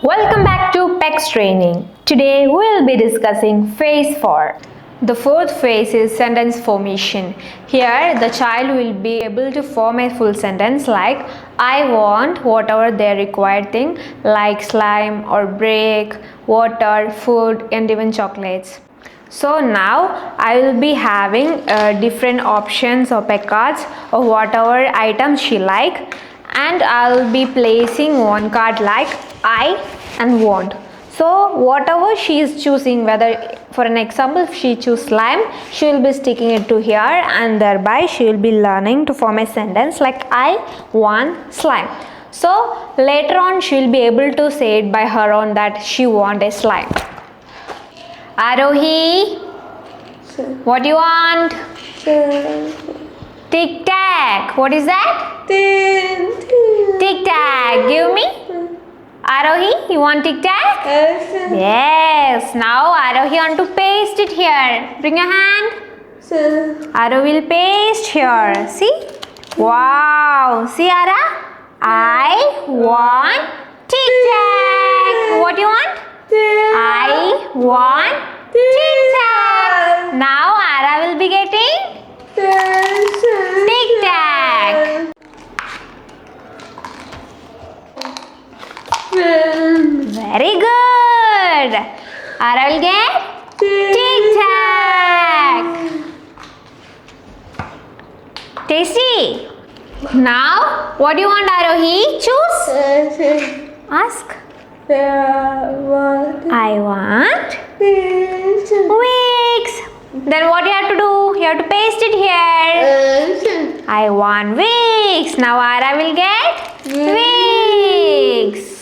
Welcome back to PECS training. Today we will be discussing phase 4. The fourth phase is sentence formation. Here the child will be able to form a full sentence like I want whatever their required thing like slime or break, water, food and even chocolates. So now I will be having different options of PEC cards of whatever items she like, and I'll be placing one card like I and want. So whatever she is choosing, whether for an example if she choose slime, she will be sticking it to here and thereby she will be learning to form a sentence like I want slime. So later on she will be able to say it by her own that she want a slime. Arohi, what do you want? Tic tac. What is that? Tic tac. Give me. Arohi, you want tic tac? Yes. Now Arohi want to paste it here. Bring your hand. Arohi will paste here. See? Wow. See Ara? I want tic tac. What do you want? I want tic tac. Now Ara will be getting tic tac. Very good. Ara will get tic tac. Tasty. Now what do you want, Arohi? Choose. Ask. I want Vicks. Then what you have to do? You have to paste it here. I want Vicks. Now Ara will get Vicks.